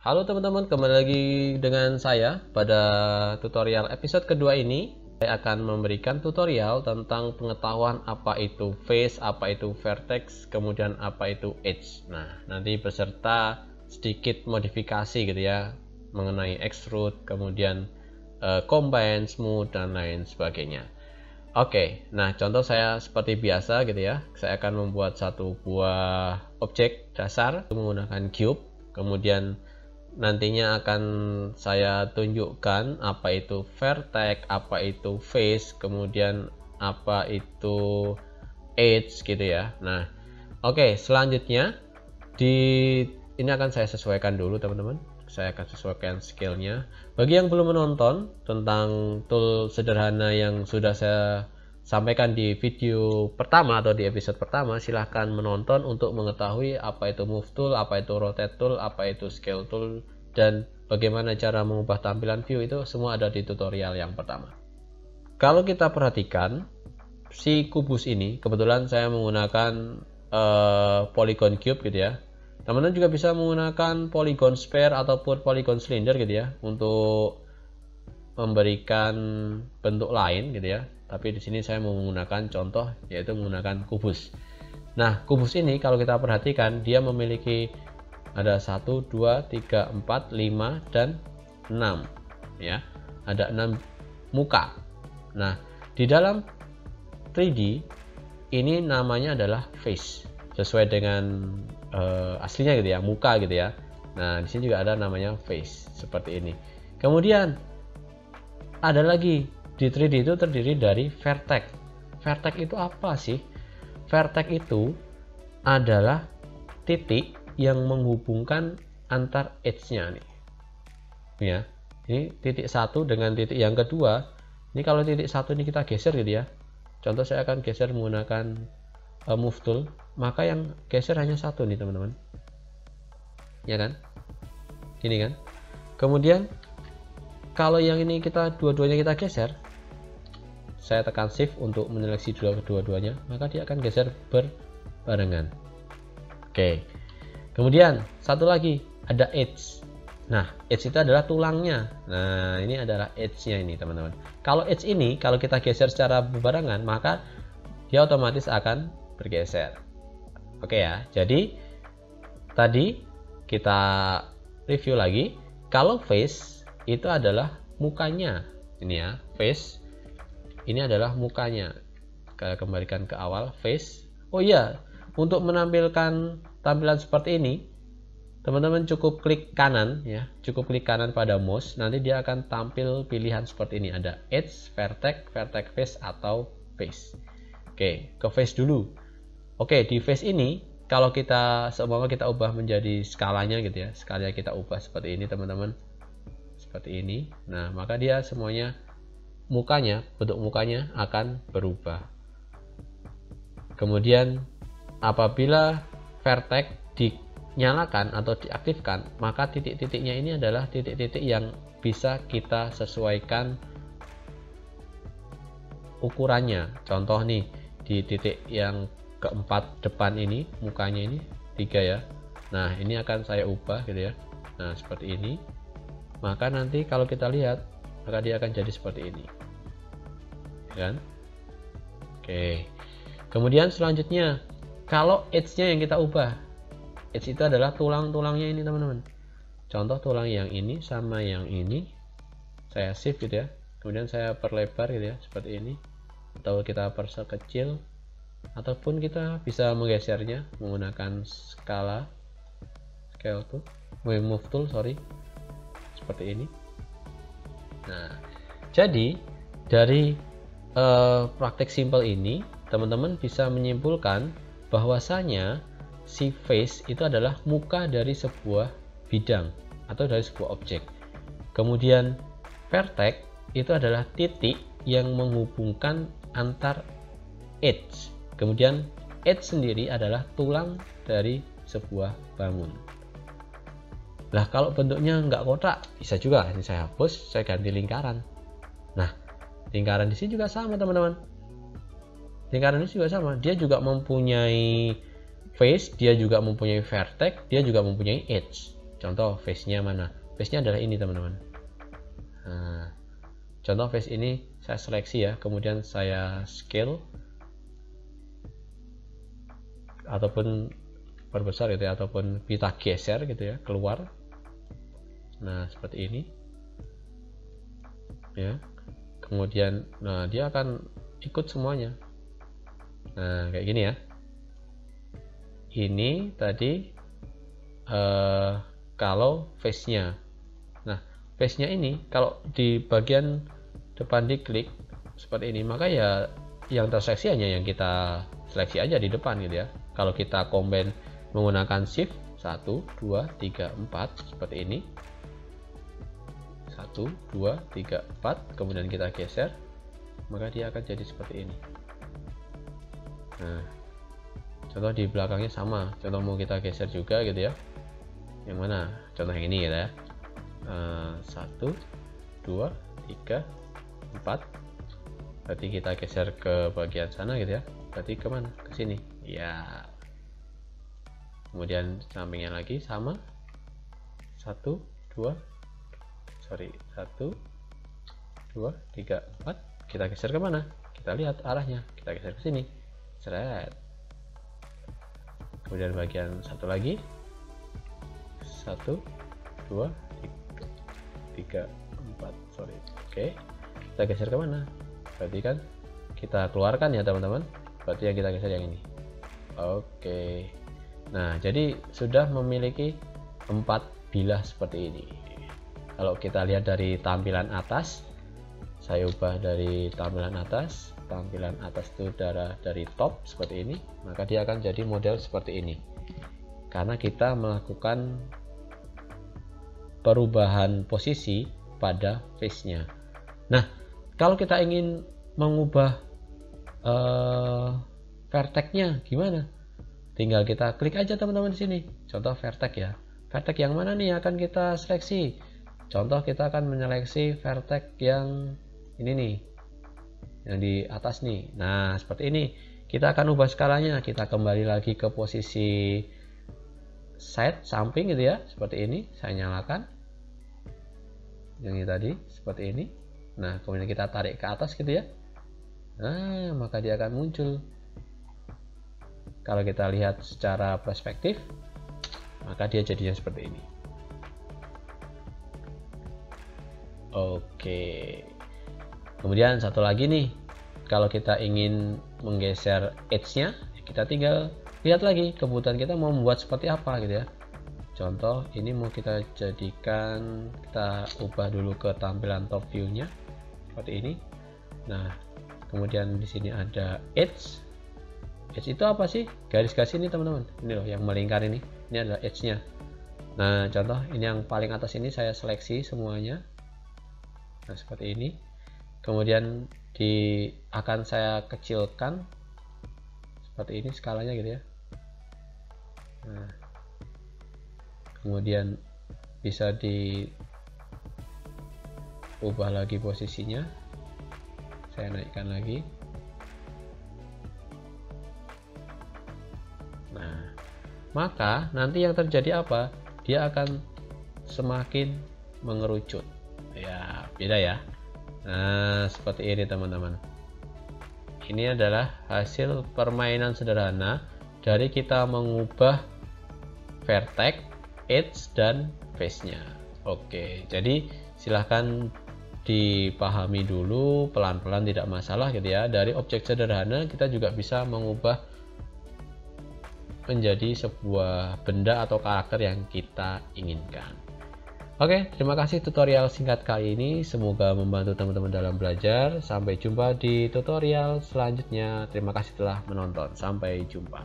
Halo teman-teman, kembali lagi dengan saya. Pada tutorial episode kedua ini, saya akan memberikan tutorial tentang pengetahuan apa itu face, apa itu vertex, kemudian apa itu edge. Nah, nanti beserta sedikit modifikasi gitu ya, mengenai extrude, kemudian combine, smooth, dan lain sebagainya. Oke, nah contoh saya seperti biasa gitu ya. Saya akan membuat satu buah objek dasar menggunakan cube. Kemudian nantinya akan saya tunjukkan apa itu vertex, apa itu face, kemudian apa itu edge gitu ya. Nah, oke, selanjutnya ini akan saya sesuaikan dulu teman-teman. Saya akan sesuaikan scale-nya. Bagi yang belum menonton tentang tool sederhana yang sudah saya sampaikan di video pertama atau di episode pertama, silahkan menonton untuk mengetahui apa itu move tool, apa itu rotate tool, apa itu scale tool, dan bagaimana cara mengubah tampilan view. Itu semua ada di tutorial yang pertama. Kalau kita perhatikan si kubus ini, kebetulan saya menggunakan polygon cube gitu ya. Teman-teman juga bisa menggunakan polygon sphere ataupun polygon cylinder gitu ya untuk memberikan bentuk lain gitu ya. Tapi di sini saya mau menggunakan contoh, yaitu menggunakan kubus. Nah, kubus ini kalau kita perhatikan dia memiliki ada 1, 2, 3, 4, 5 dan 6 ya. Ada 6 muka. Nah, di dalam 3D ini namanya adalah face, sesuai dengan aslinya gitu ya, muka gitu ya. Nah, di sini juga ada namanya face seperti ini. Kemudian ada lagi di 3D itu terdiri dari vertex. Vertex itu apa sih? Vertex itu adalah titik yang menghubungkan antar edge-nya nih. Ya. Ini titik satu dengan titik yang kedua. Ini kalau titik satu ini kita geser gitu ya. Contoh saya akan geser menggunakan move tool, maka yang geser hanya satu nih teman-teman, ya kan, ini kan. Kemudian kalau yang ini kita dua-duanya kita geser, saya tekan shift untuk menyeleksi dua-duanya, maka dia akan geser berbarengan. Oke, kemudian satu lagi ada edge. Nah, edge itu adalah tulangnya. Nah, ini adalah edge-nya ini teman-teman. Kalau edge ini kalau kita geser secara berbarengan, maka dia otomatis akan bergeser. Oke ya, jadi tadi kita review lagi. Kalau face itu adalah mukanya, ini ya, face ini adalah mukanya. Kita kembalikan ke awal, face. Oh iya, untuk menampilkan tampilan seperti ini, teman-teman cukup klik kanan ya, cukup klik kanan pada mouse, nanti dia akan tampil pilihan seperti ini, ada edge, vertex, vertex face atau face. Oke, ke face dulu. Oke, di face ini kalau kita seumpama kita ubah menjadi skalanya gitu ya, skalanya kita ubah seperti ini teman-teman, seperti ini. Nah, maka dia semuanya mukanya, bentuk mukanya akan berubah. Kemudian apabila vertex dinyalakan atau diaktifkan, maka titik-titiknya ini adalah titik-titik yang bisa kita sesuaikan ukurannya. Contoh nih, di titik yang keempat depan ini, mukanya ini 3 ya. Nah, ini akan saya ubah gitu ya. Nah, seperti ini. Maka nanti kalau kita lihat, maka dia akan jadi seperti ini, kan? Oke. Kemudian selanjutnya, kalau edge-nya yang kita ubah, edge itu adalah tulang-tulangnya ini teman-teman. Contoh tulang yang ini sama yang ini, saya shift gitu ya. Kemudian saya perlebar gitu ya, seperti ini. Atau kita perkecil, ataupun kita bisa menggesernya menggunakan scale tool, move tool, seperti ini. Nah, jadi dari praktek simple ini, teman-teman bisa menyimpulkan bahwasanya si face itu adalah muka dari sebuah bidang atau dari sebuah objek. Kemudian vertex itu adalah titik yang menghubungkan antar edge. Kemudian edge sendiri adalah tulang dari sebuah bangun. Nah, kalau bentuknya nggak kotak, bisa juga ini saya hapus, saya ganti lingkaran. Nah, lingkaran di sini juga sama teman-teman. Lingkaran ini juga sama, dia juga mempunyai face, dia juga mempunyai vertex, dia juga mempunyai edge. Contoh face-nya mana? Face-nya adalah ini teman-teman. Nah, contoh face ini saya seleksi ya, kemudian saya scale ataupun perbesar gitu ya, ataupun kita geser gitu ya keluar. Nah seperti ini ya, kemudian nah dia akan ikut semuanya. Nah kayak gini ya. Ini tadi kalau face-nya. Nah face-nya ini kalau di bagian depan diklik seperti ini, maka ya yang terseleksi hanya yang kita seleksi aja di depan gitu ya. Kalau kita combine menggunakan shift 1, 2, 3, 4 seperti ini, 1, 2, 3, 4, kemudian kita geser, maka dia akan jadi seperti ini. Nah contoh di belakangnya sama, contoh mau kita geser juga gitu ya. Yang mana? Contoh yang ini gitu ya. 1, 2, 3, 4. Berarti kita geser ke bagian sana gitu ya. Berarti kemana? Ke sini ya. Kemudian sampingnya lagi sama, 1, 2, 3, 4. Kita geser kemana? Kita lihat arahnya, kita geser ke sini, seret. Kemudian bagian satu lagi, 1, 2, 3, 4. Oke, kita geser kemana? Berarti kan kita keluarkan ya teman-teman. Berarti yang kita geser yang ini. Oke. Nah jadi sudah memiliki 4 bilah seperti ini. Kalau kita lihat dari tampilan atas, saya ubah dari tampilan atas itu dari top seperti ini, maka dia akan jadi model seperti ini karena kita melakukan perubahan posisi pada face nya. Nah kalau kita ingin mengubah vertex-nya gimana? Tinggal kita klik aja teman-teman di sini. Contoh vertex ya. Vertex yang mana nih akan kita seleksi? Contoh kita akan menyeleksi vertex yang ini nih, yang di atas nih. Nah seperti ini. Kita akan ubah skalanya. Kita kembali lagi ke posisi side samping gitu ya, seperti ini. Saya nyalakan yang ini tadi seperti ini. Nah kemudian kita tarik ke atas gitu ya. Nah maka dia akan muncul. Kalau kita lihat secara perspektif, maka dia jadinya seperti ini. Oke. Kemudian satu lagi nih, kalau kita ingin menggeser edge-nya, kita tinggal lihat lagi kebutuhan kita mau membuat seperti apa gitu ya. Contoh ini mau kita jadikan, kita ubah dulu ke tampilan top view-nya seperti ini. Nah, kemudian di sini ada edge. Edge itu apa sih? Garis-garis ini teman-teman. Ini loh yang melingkar ini. Ini adalah edge-nya. Nah, contoh ini yang paling atas ini saya seleksi semuanya. Nah, seperti ini. Kemudian akan saya kecilkan seperti ini skalanya gitu ya. Nah, kemudian bisa diubah lagi posisinya. Saya naikkan lagi. Nah, maka nanti yang terjadi apa? Dia akan semakin mengerucut. Ya, beda ya. Nah, seperti ini teman-teman. Ini adalah hasil permainan sederhana dari kita mengubah vertex, edge, dan face-nya. Oke, jadi silahkan dipahami dulu pelan-pelan, tidak masalah gitu ya. Dari objek sederhana kita juga bisa mengubah menjadi sebuah benda atau karakter yang kita inginkan. Oke, terima kasih tutorial singkat kali ini. Semoga membantu teman-teman dalam belajar. Sampai jumpa di tutorial selanjutnya. Terima kasih telah menonton. Sampai jumpa.